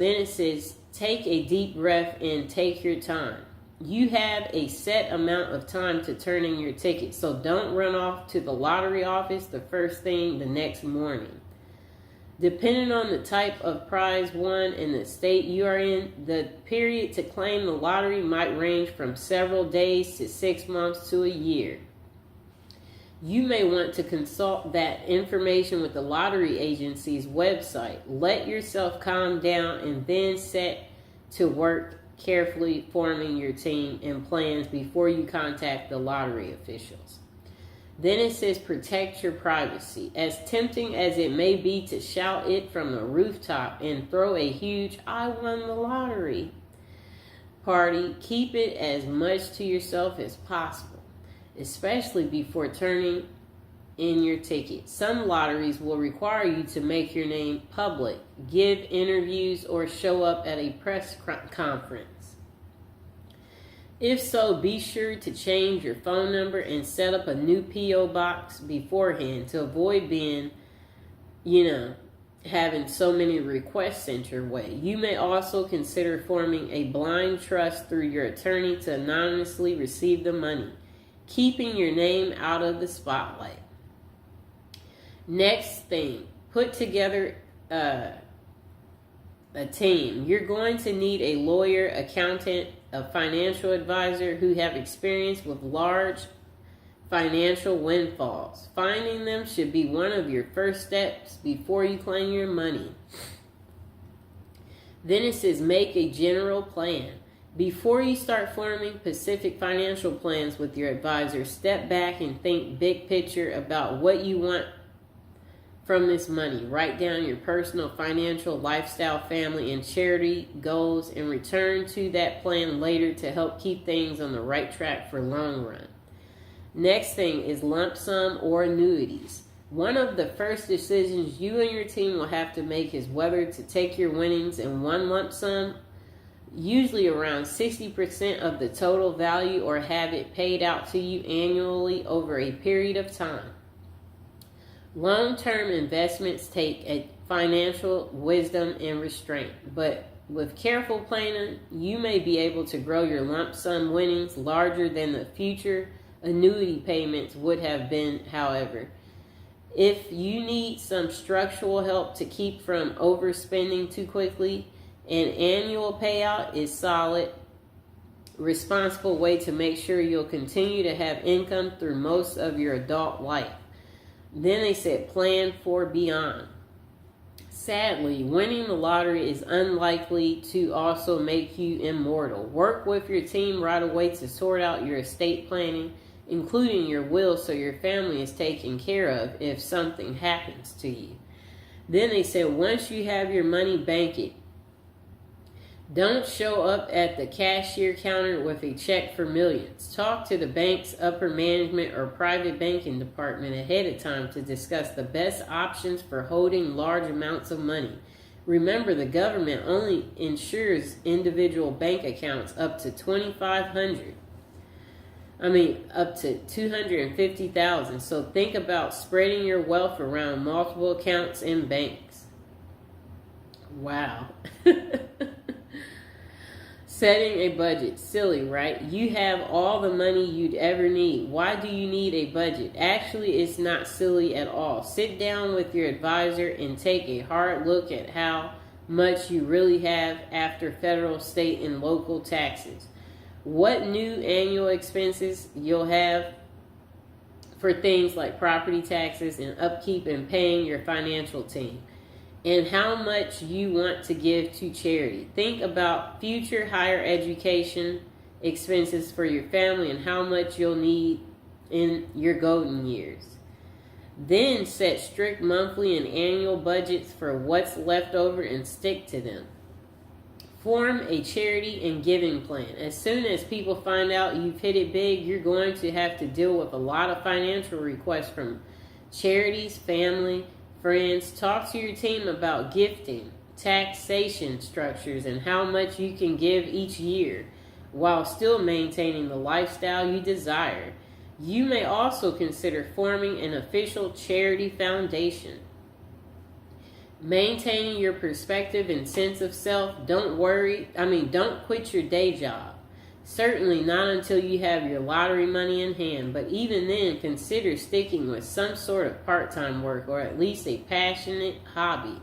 Then it says, take a deep breath and take your time. You have a set amount of time to turn in your ticket, so don't run off to the lottery office the first thing the next morning. Depending on the type of prize won and the state you are in, the period to claim the lottery might range from several days to 6 months to a year. You may want to consult that information with the lottery agency's website. Let yourself calm down and then set to work carefully forming your team and plans before you contact the lottery officials. Then it says protect your privacy. As tempting as it may be to shout it from the rooftop and throw a huge "I won the lottery" party, keep it as much to yourself as possible, especially before turning in your ticket. Some lotteries will require you to make your name public, give interviews, or show up at a press conference. If so, be sure to change your phone number and set up a new P.O. box beforehand to avoid being, having so many requests sent your way. You may also consider forming a blind trust through your attorney to anonymously receive the money, keeping your name out of the spotlight. Next thing, put together a team. You're going to need a lawyer, accountant, a financial advisor who have experience with large financial windfalls. Finding them should be one of your first steps before you claim your money. Then it says make a general plan. Before you start forming specific financial plans with your advisor, step back and think big picture about what you want from this money. Write down your personal, financial, lifestyle, family, and charity goals and return to that plan later to help keep things on the right track for long run. Next thing is lump sum or annuities. One of the first decisions you and your team will have to make is whether to take your winnings in one lump sum, usually around 60% of the total value, or have it paid out to you annually over a period of time. Long-term investments take a financial wisdom and restraint, but with careful planning, you may be able to grow your lump sum winnings larger than the future annuity payments would have been, however. If you need some structural help to keep from overspending too quickly, an annual payout is solid, responsible way to make sure you'll continue to have income through most of your adult life. Then they said plan for beyond. Sadly, winning the lottery is unlikely to also make you immortal. Work with your team right away to sort out your estate planning, including your will, so your family is taken care of if something happens to you. Then they said once you have your money, bank it. Don't show up at the cashier counter with a check for millions. Talk to the bank's upper management or private banking department ahead of time to discuss the best options for holding large amounts of money. Remember, the government only insures individual bank accounts up to $2,500. Up to $250,000. So think about spreading your wealth around multiple accounts and banks. Wow. Setting a budget. Silly, right? You have all the money you'd ever need. Why do you need a budget? Actually, it's not silly at all. Sit down with your advisor and take a hard look at how much you really have after federal, state, and local taxes. What new annual expenses you'll have for things like property taxes and upkeep and paying your financial team, and how much you want to give to charity. Think about future higher education expenses for your family and how much you'll need in your golden years. Then set strict monthly and annual budgets for what's left over and stick to them. Form a charity and giving plan. As soon as people find out you've hit it big, you're going to have to deal with a lot of financial requests from charities, family, friends. Talk to your team about gifting, taxation structures, and how much you can give each year while still maintaining the lifestyle you desire. You may also consider forming an official charity foundation. Maintaining your perspective and sense of self. Don't quit your day job. Certainly not until you have your lottery money in hand, but even then, consider sticking with some sort of part-time work or at least a passionate hobby.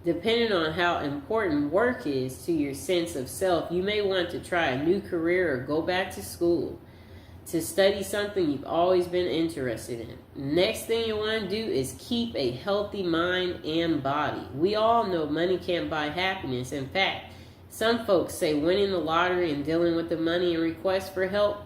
Depending on how important work is to your sense of self, you may want to try a new career or go back to school to study something you've always been interested in. Next thing you want to do is keep a healthy mind and body. We all know money can't buy happiness. In fact, some folks say winning the lottery and dealing with the money and requests for help